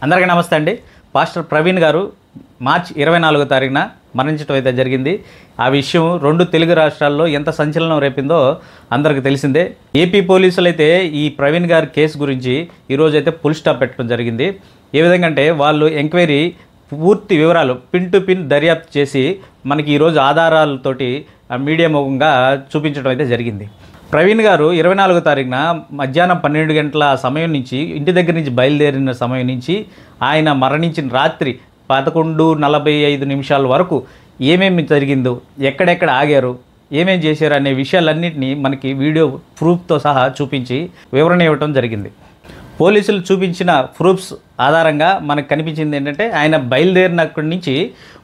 అందరికీ నమస్తే అండి. పాస్టర్ ప్రవీణ్ గారు మార్చి 24వ తారీఖున మరణించడం అయితే జరిగింది. ఆ విషయం రెండు తెలుగు రాష్ట్రాల్లో ఎంత సంచలనం రేపిందో అందరికీ తెలిసిందే. ఏపీ పోలీసులు అయితే ఈ ప్రవీణ్ గారి కేసు గురించి ఈరోజు అయితే ఫుల్ స్టాప్ పెట్టడం జరిగింది. ఏ విధంగా అంటే వాళ్ళు ఎంక్వైరీ పూర్తి వివరాలు పిన్ టు పిన్ దర్యాప్తు చేసి మనకి ఈరోజు ఆధారాలతోటి మీడియా ముఖంగా చూపించడం అయితే జరిగింది. ప్రవీణ్ గారు 24వ తారీఖున మధ్యాహ్నం 12 గంటల సమయం నుంచి ఇంటి దగ్గర నుంచి బయలుదేరిన సమయం నుంచి ఆయన మరణించిన రాత్రి 11:45 వరకు ఏమేమి జరిగిందో, ఎక్కడెక్కడ ఆగారు, ఏమేం చేశారు అనే విషయాలన్నింటినీ మనకి వీడియో ప్రూఫ్తో సహా చూపించి వివరణ ఇవ్వటం జరిగింది. పోలీసులు చూపించిన ప్రూఫ్స్ ఆధారంగా మనకు కనిపించింది ఏంటంటే ఆయన బయలుదేరినక్కడి నుంచి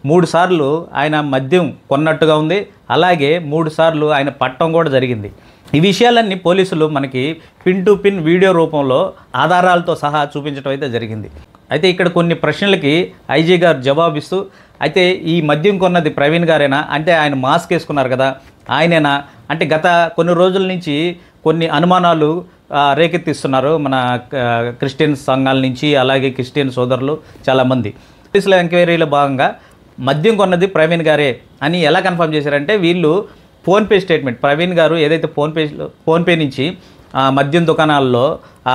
3 సార్లు ఆయన మద్యం కొన్నట్టుగా ఉంది. అలాగే 3 సార్లు ఆయన పట్టడం కూడా జరిగింది. ఈ విషయాలన్నీ పోలీసులు మనకి పిన్ టు పిన్ వీడియో రూపంలో ఆధారాలతో సహా చూపించడం అయితే జరిగింది. అయితే ఇక్కడ కొన్ని ప్రశ్నలకి ఐజీ గారు జవాబిస్తూ, అయితే ఈ మద్యం కొన్నది ప్రవీణ్ గారేనా అంటే ఆయన మాస్క్ వేసుకున్నారు కదా ఆయనేనా అంటే గత కొన్ని రోజుల నుంచి కొన్ని అనుమానాలు రేకెత్తిస్తున్నారు మన క్రిస్టియన్ సంఘాల నుంచి, అలాగే క్రిస్టియన్ సోదరులు చాలామంది. పోలీసుల ఎంక్వైరీలో భాగంగా మద్యం కొన్నది ప్రవీణ్ గారే అని ఎలా కన్ఫర్మ్ చేశారంటే వీళ్ళు ఫోన్పే స్టేట్మెంట్, ప్రవీణ్ గారు ఏదైతే ఫోన్పే నుంచి మద్యం దుకాణాల్లో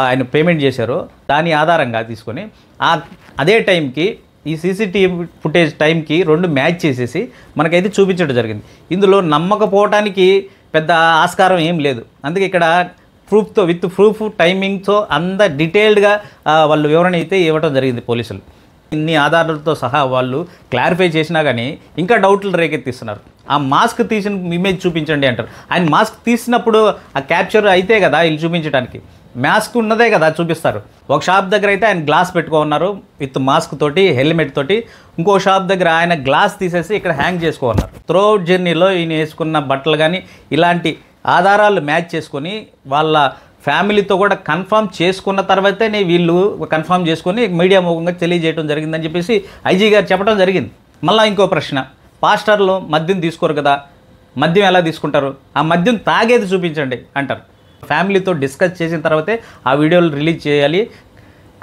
ఆయన పేమెంట్ చేశారో దాని ఆధారంగా తీసుకొని అదే టైంకి ఈ సీసీటీవీ ఫుటేజ్ టైంకి రెండు మ్యాచ్ చేసేసి మనకైతే చూపించడం జరిగింది. ఇందులో నమ్మకపోవటానికి పెద్ద ఆస్కారం ఏం లేదు. అందుకే ఇక్కడ ప్రూఫ్తో విత్ ప్రూఫ్ టైమింగ్తో అంత డీటెయిల్డ్గా వాళ్ళు వివరణ అయితే ఇవ్వడం జరిగింది. పోలీసులు ఇన్ని ఆధారాలతో సహా వాళ్ళు క్లారిఫై చేసినా కానీ ఇంకా డౌట్లు రేకెత్తిస్తున్నారు. ఆ మాస్క్ తీసిన ఇమేజ్ చూపించండి అంటారు. ఆయన మాస్క్ తీసినప్పుడు ఆ క్యాప్చర్ అయితే కదా వీళ్ళు చూపించడానికి, మాస్క్ ఉన్నదే కదా చూపిస్తారు. ఒక షాప్ దగ్గర అయితే ఆయన గ్లాస్ పెట్టుకున్నారు విత్ మాస్క్ తోటి, హెల్మెట్ తోటి. ఇంకో షాప్ దగ్గర ఆయన గ్లాస్ తీసేసి ఇక్కడ హ్యాంగ్ చేసుకున్నారు. త్రూఅవుట్ జర్నీలో ఈయన వేసుకున్న బట్టలు కానీ ఇలాంటి ఆధారాలు మ్యాచ్ చేసుకొని వాళ్ళ ఫ్యామిలీతో కూడా కన్ఫర్మ్ చేసుకున్న తర్వాతనే వీళ్ళు కన్ఫర్మ్ చేసుకొని మీడియా ముఖంగా తెలియజేయడం జరిగిందని చెప్పేసి ఐజీ గారు చెప్పడం జరిగింది. మళ్ళీ ఇంకో ప్రశ్న, పాస్టర్లు మద్యం తీసుకోరు కదా, మద్యం ఎలా తీసుకుంటారు, ఆ మద్యం తాగేది చూపించండి అంటారు. ఫ్యామిలీతో డిస్కస్ చేసిన తర్వాతే ఆ వీడియోలు రిలీజ్ చేయాలి,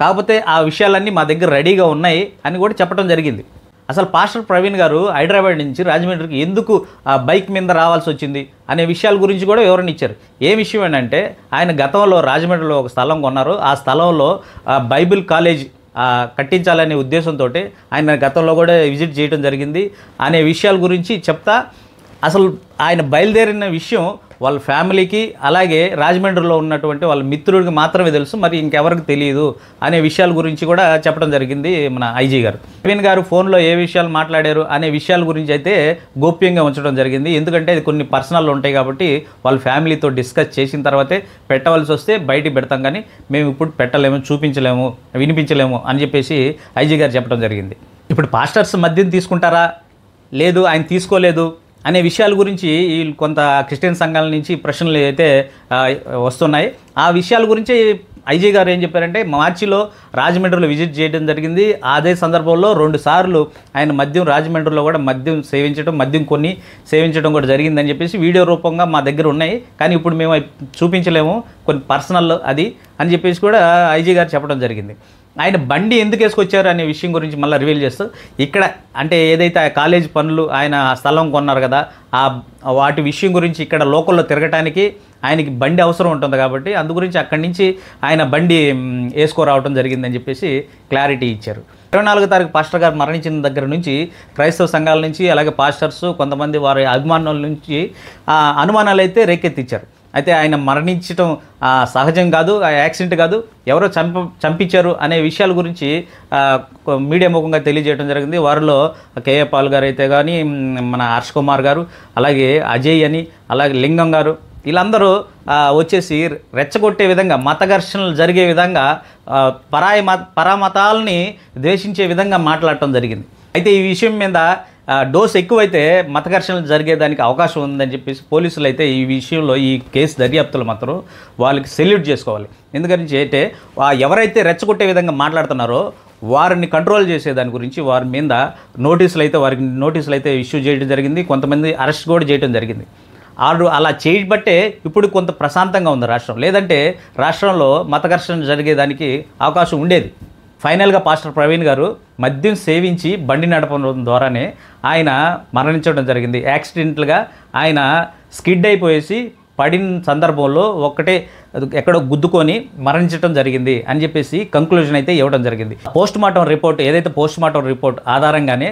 కాకపోతే ఆ విషయాలన్నీ మా దగ్గర రెడీగా ఉన్నాయి అని కూడా చెప్పడం జరిగింది. అసలు పాస్టర్ ప్రవీణ్ గారు హైదరాబాద్ నుంచి రాజమండ్రికి ఎందుకు ఆ బైక్ మీద రావాల్సి వచ్చింది అనే విషయాల గురించి కూడా వివరణ ఇచ్చారు. ఏ విషయం ఏంటంటే ఆయన గతంలో రాజమండ్రిలో ఒక స్థలం కొన్నారు. ఆ స్థలంలో బైబిల్ కాలేజ్ కట్టించాలనే ఉద్దేశంతో ఆయన గతంలో కూడా విజిట్ చేయడం జరిగింది అనే విషయాల గురించి చెప్తా అసలు ఆయన బయలుదేరిన విషయం వాళ్ళ ఫ్యామిలీకి అలాగే రాజమండ్రిలో ఉన్నటువంటి వాళ్ళ మిత్రుడికి మాత్రమే తెలుసు, మరి ఇంకెవరికి తెలియదు అనే విషయాల గురించి కూడా చెప్పడం జరిగింది మన ఐజీ గారు. ప్రవీణ్ గారు ఫోన్లో ఏ విషయాలు మాట్లాడారు అనే విషయాల గురించి అయితే గోప్యంగా ఉంచడం జరిగింది. ఎందుకంటే అది కొన్ని పర్సనల్ ఉంటాయి కాబట్టి వాళ్ళ ఫ్యామిలీతో డిస్కస్ చేసిన తర్వాతే పెట్టవలసి వస్తే బయటికి పెడతాం, కానీ మేము ఇప్పుడు పెట్టలేము, చూపించలేము, వినిపించలేము అని చెప్పేసి ఐజీ గారు చెప్పడం జరిగింది. ఇప్పుడు పాస్టర్స్ మద్యం తీసుకుంటారా, లేదు ఆయన తీసుకోలేదు అనే విషయాల గురించి కొంత క్రిస్టియన్ సంఘాల నుంచి ప్రశ్నలు అయితే వస్తున్నాయి. ఆ విషయాల గురించి ఐజీ గారు ఏం చెప్పారంటే మార్చిలో రాజమండ్రిలో విజిట్ చేయడం జరిగింది. అదే సందర్భంలో 2 సార్లు ఆయన మద్యం రాజమండ్రిలో కూడా మద్యం సేవించడం కూడా జరిగిందని చెప్పేసి వీడియో రూపంగా మా దగ్గర ఉన్నాయి, కానీ ఇప్పుడు మేము చూపించలేము, కొన్ని పర్సనల్ అది అని చెప్పేసి కూడా ఐజీ గారు చెప్పడం జరిగింది. ఆయన బండి ఎందుకు వేసుకొచ్చారు అనే విషయం గురించి మళ్ళీ రివీల్ చేస్తూ ఇక్కడ అంటే ఏదైతే ఆ కాలేజ్ పనులు ఆయన స్థలం కొన్నారు కదా వాటి విషయం గురించి ఇక్కడ లోకల్లో తిరగటానికి ఆయనకి బండి అవసరం ఉంటుంది కాబట్టి అందు గురించి అక్కడి నుంచి ఆయన బండి వేసుకోరావడం జరిగిందని చెప్పేసి క్లారిటీ ఇచ్చారు. 24వ తారీఖు పాస్టర్ గారు మరణించిన దగ్గర నుంచి క్రైస్తవ సంఘాల నుంచి అలాగే పాస్టర్స్ కొంతమంది వారి అభిమానుల నుంచి అనుమానాలు అయితే రేకెత్తిచ్చారు. అయితే ఆయన మరణించడం సహజం కాదు, యాక్సిడెంట్ కాదు, ఎవరో చంపించారు అనే విషయాల గురించి మీడియా ముఖంగా తెలియజేయడం జరిగింది. వారిలో కేఏ పాల్ గారు అయితే కానీ, మన హర్ష్ కుమార్ గారు, అలాగే అజయ్ అని, అలాగే లింగం గారు, వీళ్ళందరూ వచ్చేసి రెచ్చగొట్టే విధంగా, మత ఘర్షణలు జరిగే విధంగా, పరామతాలని ద్వేషించే విధంగా మాట్లాడటం జరిగింది. అయితే ఈ విషయం మీద డోస్ ఎక్కువైతే మత ఘర్షణలు జరిగేదానికి అవకాశం ఉందని చెప్పేసి పోలీసులు అయితే ఈ విషయంలో ఈ కేసు దర్యాప్తులు మాత్రం వాళ్ళకి సెల్యూట్ చేసుకోవాలి. ఎందుకంటే అంటే ఎవరైతే రెచ్చగొట్టే విధంగా మాట్లాడుతున్నారో వారిని కంట్రోల్ చేసే దాని గురించి వారి మీద వారికి నోటీసులు అయితే ఇష్యూ చేయడం జరిగింది. కొంతమంది అరెస్ట్ కూడా చేయడం జరిగింది. ఆడు అలా చేయబట్టే ఇప్పుడు కొంత ప్రశాంతంగా ఉంది రాష్ట్రం. లేదంటే రాష్ట్రంలో మత ఘర్షణ జరిగేదానికి అవకాశం ఉండేది. ఫైనల్గా పాస్టర్ ప్రవీణ్ గారు మద్యం సేవించి బండి నడపడం ద్వారానే ఆయన మరణించడం జరిగింది. యాక్సిడెంటల్గా ఆయన స్కిడ్ అయిపోయేసి పడిన సందర్భంలో ఎక్కడో గుద్దుకొని మరణించడం జరిగింది అని చెప్పేసి కంక్లూజన్ అయితే ఇవ్వడం జరిగింది. పోస్ట్ మార్టం రిపోర్ట్ ఏదైతే పోస్ట్ మార్టం రిపోర్ట్ ఆధారంగానే,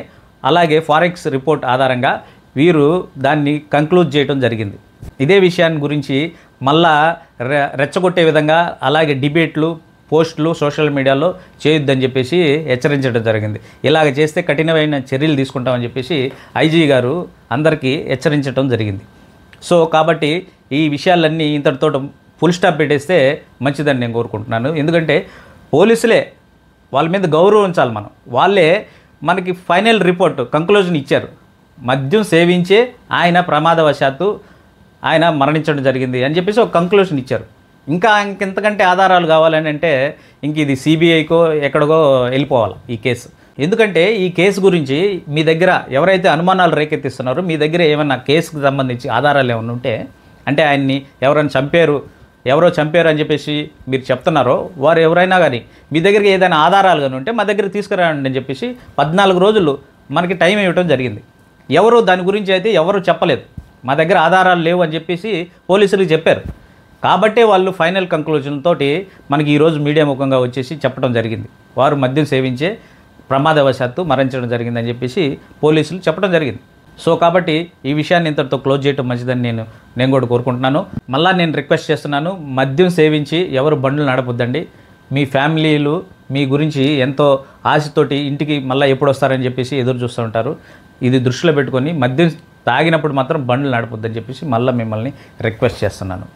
అలాగే ఫారెక్స్ రిపోర్ట్ ఆధారంగా వీరు దాన్ని కంక్లూడ్ చేయడం జరిగింది. ఇదే విషయాన్ని గురించి మళ్ళా రెచ్చగొట్టే విధంగా అలాగే డిబేట్లు, పోస్టులు సోషల్ మీడియాలో చేయొద్దని చెప్పేసి హెచ్చరించడం జరిగింది. ఇలాగ చేస్తే కఠినమైన చర్యలు తీసుకుంటామని చెప్పేసి ఐజీ గారు అందరికీ హెచ్చరించడం జరిగింది. సో కాబట్టి ఈ విషయాలన్నీ ఇంతటితో ఫుల్ స్టాప్ పెట్టేస్తే మంచిదని నేను కోరుకుంటున్నాను. ఎందుకంటే పోలీసులే వాళ్ళ మీద గౌరవం ఉంచాలి మనం. వాళ్ళే మనకి ఫైనల్ రిపోర్ట్ కంక్లూజన్ ఇచ్చారు. మద్యం సేవించే ఆయన ప్రమాదవశాత్తు ఆయన మరణించడం జరిగింది అని చెప్పేసి ఒక కంక్లూజన్ ఇచ్చారు. ఇంకెంతకంటే ఆధారాలు కావాలని అంటే ఇది సిబిఐకో ఎక్కడికో వెళ్ళిపోవాలి ఈ కేసు. ఎందుకంటే ఈ కేసు గురించి మీ దగ్గర ఎవరైతే అనుమానాలు రేకెత్తిస్తున్నారో, మీ దగ్గర ఏమన్నా కేసుకు సంబంధించి ఆధారాలు ఏమైనా ఉంటే, అంటే ఆయన్ని ఎవరో చంపారు అని చెప్పేసి మీరు చెప్తున్నారో, వారు ఎవరైనా కానీ మీ దగ్గరికి ఏదైనా ఆధారాలు కానీ ఉంటే మా దగ్గర తీసుకురండి అని చెప్పేసి 14 రోజులు మనకి టైం ఇవ్వడం జరిగింది. ఎవరు దాని గురించి అయితే ఎవరు చెప్పలేదు. మా దగ్గర ఆధారాలు లేవు అని చెప్పేసి పోలీసులకు చెప్పారు. కాబట్టే వాళ్ళు ఫైనల్ కంక్లూజన్ తోటి మనకి ఈరోజు మీడియా ముఖంగా వచ్చేసి చెప్పడం జరిగింది. వారు మద్యం సేవించే ప్రమాదవశాత్తు మరణించడం జరిగిందని చెప్పేసి పోలీసులు చెప్పడం జరిగింది. సో కాబట్టి ఈ విషయాన్ని ఇంతటితో క్లోజ్ చేయడం మంచిదని నేను కూడా కోరుకుంటున్నాను. మళ్ళీ నేను రిక్వెస్ట్ చేస్తున్నాను, మద్యం సేవించి ఎవరు బండ్లు నడపొద్దండి. మీ ఫ్యామిలీలు మీ గురించి ఎంతో ఆశతోటి ఇంటికి మళ్ళీ ఎప్పుడు వస్తారని చెప్పేసి ఎదురు చూస్తూ ఉంటారు. ఇది దృష్టిలో పెట్టుకొని మద్యం తాగినప్పుడు మాత్రం బండ్లు నడపొద్దని చెప్పేసి మళ్ళీ మిమ్మల్ని రిక్వెస్ట్ చేస్తున్నాను.